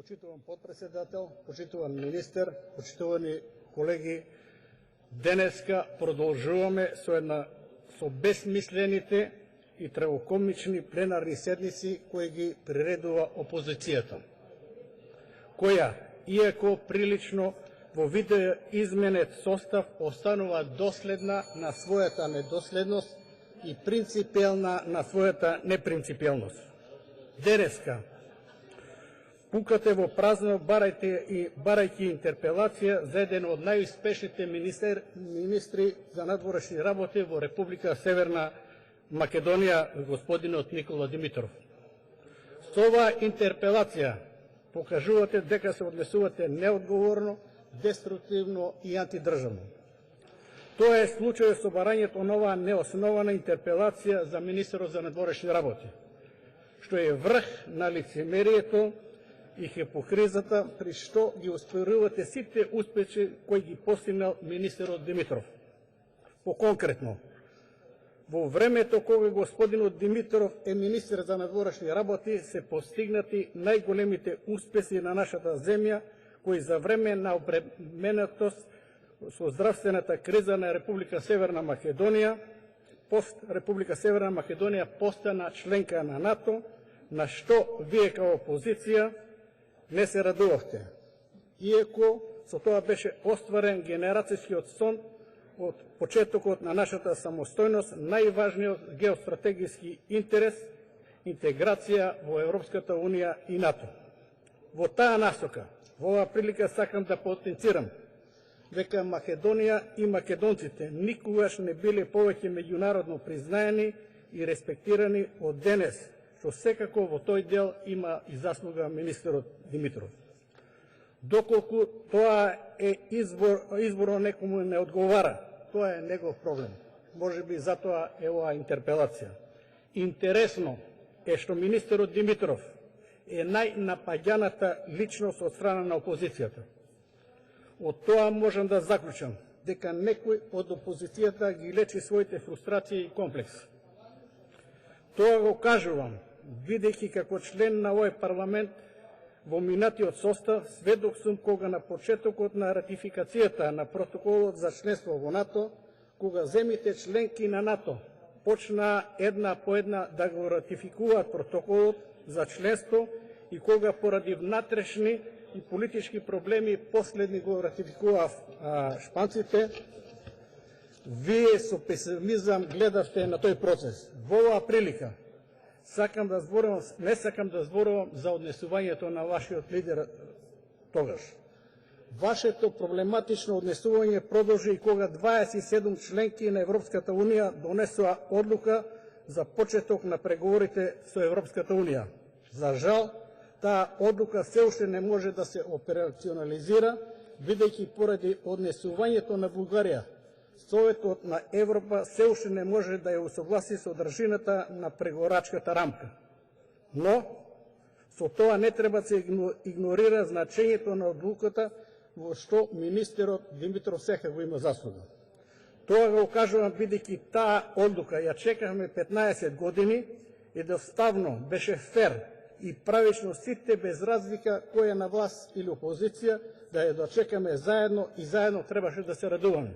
Почитуван подпредседател, почитуван министер, почитувани колеги, денеска продолжуваме со бесмислените и трагокомични пленарни седници кои ги приредува опозицијата, која, иако прилично во видео изменет состав, останува доследна на својата недоследност и принципиелна на својата непринципиелност. Денеска пукате во празно барајќи интерпелација за еден од најуспешните министри за надворешни работи во Република Северна Македонија, господинот Никола Димитров. Со оваа интерпелација покажувате дека се однесувате неодговорно, деструктивно и антидржавно. Тоа е случај со барањето на оваа неоснована интерпелација за министерот за надворешни работи, што е врх на лицемерието и хипокризата, при што ги оспорувате сите успехи кои ги постигнал министерот Димитров. Поконкретно, во времето кога господинот Димитров е министер за надворешни работи, се постигнати најголемите успеси на нашата земја, кои за време на обременетост со здравствената криза на Република Северна Македонија, Република Северна Македонија постана членка на НАТО, на што вие као опозиција не се радувавте, иако со тоа беше остварен генерацијскиот сон од почетокот на нашата самостојност, најважниот геостратегиски интерес, интеграција во Европската Унија и НАТО. Во таа насока, во оваа прилика сакам да потенцирам дека Македонија и македонците никогаш не биле повеќе меѓународно признаени и респектирани од денес, што секако во тој дел има и заслуга министерот Димитров. Доколку тоа е изборно некому не одговара, тоа е негов проблем. Можеби затоа е оваа интерпелација. Интересно е што министерот Димитров е најнапаѓаната личност од страна на опозицијата. Од тоа можам да заклучам дека некој од опозицијата ги лечи своите фрустрации и комплекси. Тоа го кажувам, бидејќи како член на овој парламент во минатиот состав, сведок сум кога на почетокот на ратификацијата на протоколот за членство во НАТО, кога земите членки на НАТО почнаа една по една да го ратификуваат протоколот за членство и кога поради внатрешни и политички проблеми последни го ратификуваа шпанците, вие со песимизам гледавте на тој процес. Во оваа прилика не сакам да зборувам за однесувањето на вашиот лидер тогаш. Вашето проблематично однесување продолжи и кога 27 членки на Европската Унија донесоа одлука за почеток на преговорите со Европската Унија. За жал, таа одлука се уште не може да се операционализира, бидејќи поради однесувањето на Бугарија, Советот на Европа се уште не може да ја усогласи содржината на преговорачката рамка. Но, со тоа не треба да се игнорира значењето на одлуката во што министерот Димитров секако има заслуга. Тоа го кажувам бидејќи таа одлука ја чекавме 15 години и едноставно беше фер и правично сите без разлика кој е на власт или опозиција да ја дочекаме заедно и заедно требаше да се радуваме.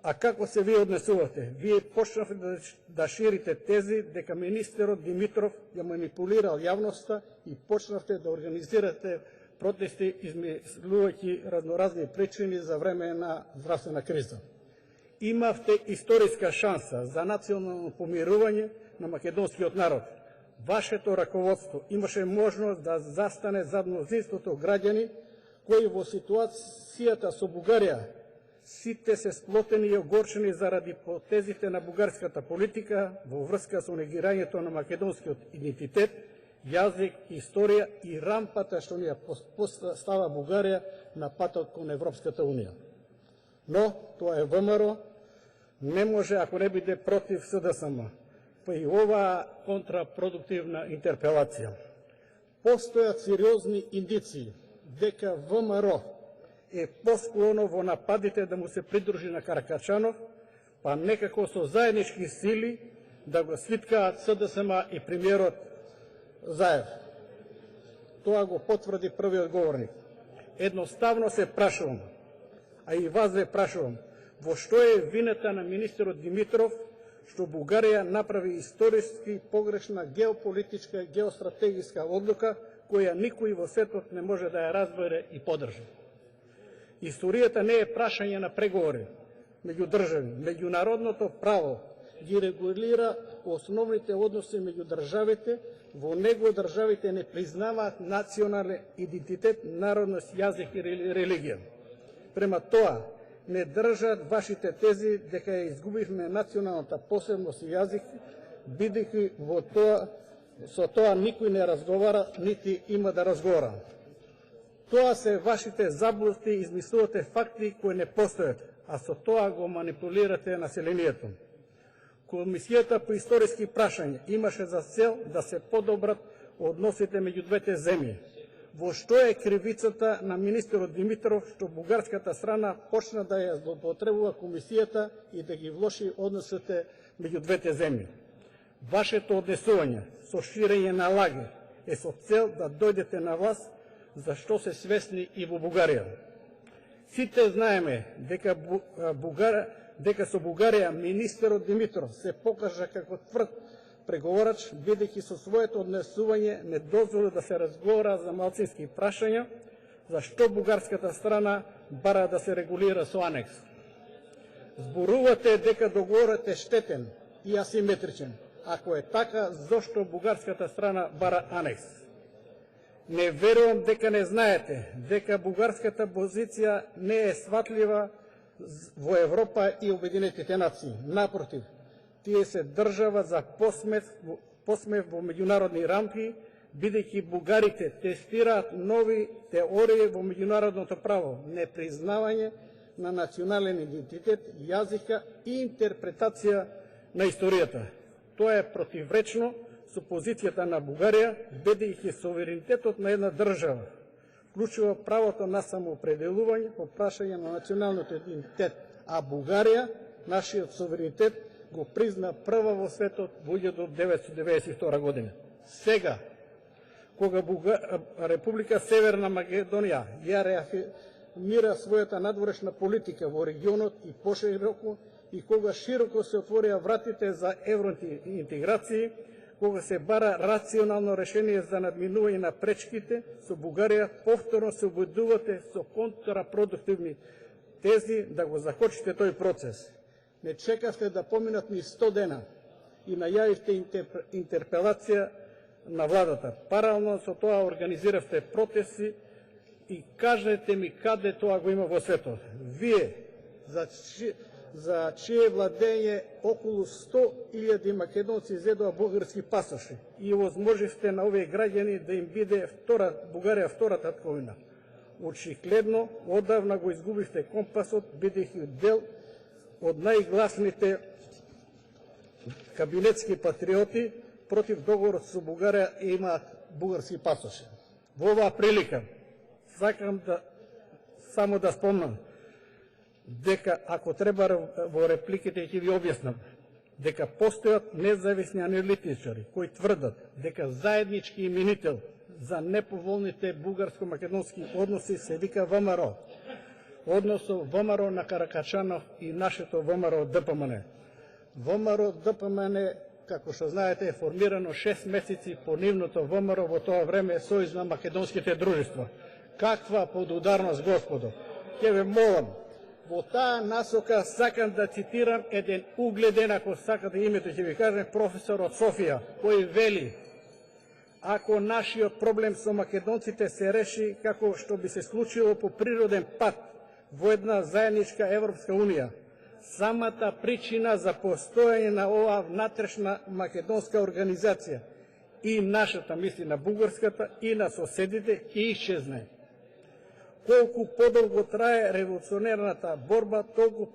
А како се вие однесувате? Вие почнавте да ширите тези дека министерот Димитров ја манипулирал јавноста и почнавте да организирате протести измислувајќи разноразни причини за време на здравствена криза. Имавте историска шанса за национално помирување на македонскиот народ. Вашето раководство имаше можност да застане зад мнозинството граѓани кои во ситуацијата со Бугарија сите се сплотени и огорчени заради потезите на бугарската политика во врска со негирањето на македонскиот идентитет, јазик, историја и рампата што ни ја постава Бугарија на патот кон Европската Унија. Но тоа е ВМРО, не може ако не биде против СДСМ, па и оваа контрапродуктивна интерпелација. Постојат сериозни индиции дека ВМРО е посклоно во нападите да му се придружи на Каракачанов, па некако со заеднички сили да го свиткаат СДСМ и премиерот Заев. Тоа го потврди првиот говорник. Едноставно се прашувам, а и вас ве прашувам, во што е вината на министерот Димитров што Бугарија направи историски погрешна геополитичка и геостратегиска одлука која никој во светот не може да ја разбере и подржи. Историјата не е прашање на преговори меѓу држави. Меѓународното право ги регулира основните односи меѓу државите. Во него државите не признаваат национален идентитет, народност, јазик и религија. Према тоа, не држат вашите тези дека ја изгубивме националната посебност и јазик, бидејќи со тоа никој не разговара, нити има да разговара. Тоа се вашите заблуди, измислувате факти кои не постојат, а со тоа го манипулирате населението. Комисијата по историски прашања имаше за цел да се подобрат односите меѓу двете земји. Во што е кривицата на министерот Димитров што бугарската страна почна да ја злоупотребува комисијата и да ги влоши односите меѓу двете земји? Вашето однесување со ширење на лаги е со цел да дојдете на власт, за што се свесни и во Бугарија. Сите знаеме дека со Бугарија министерот Димитров се покажа како тврд преговорач, бидејќи со своето однесување не дозволи да се разговара за малцински прашања, за што бугарската страна бара да се регулира со анекс. Зборувате дека договорот е штетен и асиметричен. Ако е така, зошто бугарската страна бара анекс? Не верувам дека не знаете дека бугарската позиција не е сватлива во Европа и Обединетите нации. Напротив, тие се држава за посмев во меѓународни рамки, бидејќи бугарите тестираат нови теории во меѓународното право, непризнавање на национален идентитет, јазика и интерпретација на историјата. Тоа е противречно со позицијата на Бугарија, бидејќи суверенитетот на една држава вклучува правото на самоопределување по прашање на националниот идентитет, а Бугарија, нашиот суверенитет, го призна прва во светот во 1992 година. Сега, кога Република Северна Македонија ја реафирмира својата надворешна политика во регионот и пошироко, и кога широко се отворија вратите за евроинтеграции, кога се бара рационално решение за надминување на пречките, со Бугарија повторно се обидувате со контрапродуктивни тези да го закочите тој процес. Не чекавте да поминат ни 100 дена и најавивте интерпелација на владата. Паралелно со тоа организиравте протести и кажете ми каде тоа го има во светот. Вие, за чие владење околу 100.000 македонци изедоа бугарски пасоши и овозможивте на овие граѓани да им биде Бугарија втора татковина. Очигледно, одавна го изгубивте компасот, бидејќи дел од најгласните кабинетски патриоти против договорот со Бугарија имаат бугарски пасоши. Во оваа прилика сакам само да спомнам дека ако треба во репликите ќе ви објаснам дека постојат независни аналитичари кои тврдат дека заеднички именител за неповолните бугарско-македонски односи се вика ВМРО, односно ВМРО на Каракачанов и нашето ВМРО ДПМН. ВМРО ДПМН, како што знаете, е формирано 6 месеци по нивното ВМРО во тоа време Сојуз на македонските дружества. Каква подударност, господо! Ќе ве молам, во таа насока сакам да цитирам еден угледен, ако сакате името ќе ви кажем, професор од Софија, кој вели: ако нашиот проблем со македонците се реши како што би се случило по природен пат во една заедничка Европска унија, самата причина за постојање на оваа внатрешна македонска организација и нашата, мисли на бугарската, и на соседите, ќе исчезне. Колку подолго трае револуционерната борба, толку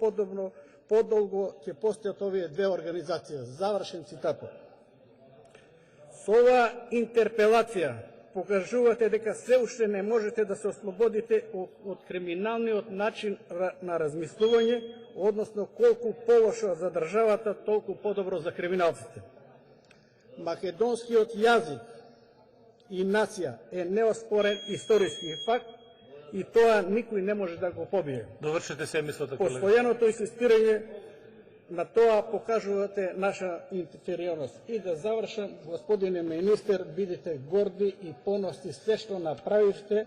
подолго ќе постојат овие две организации. Завршен цитатот. Со оваа интерпелација покажувате дека се уште не можете да се ослободите од криминалниот начин на размислување, односно колку полошо за државата, толку подобро за криминалците. Македонскиот јазик и нација е неоспорен историски факт и тоа никој не може да го побие. Довршете се мислата, колега. Постојаното инсистирање на тоа покажувате наша инфериорност. И да завршам, господине министер, бидете горди и поносни све што направивте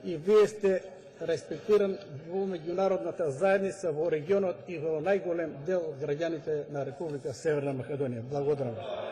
и вие сте респектиран во меѓународната заедница, во регионот и во најголем дел од граѓаните на Република Северна Македонија. Благодарам.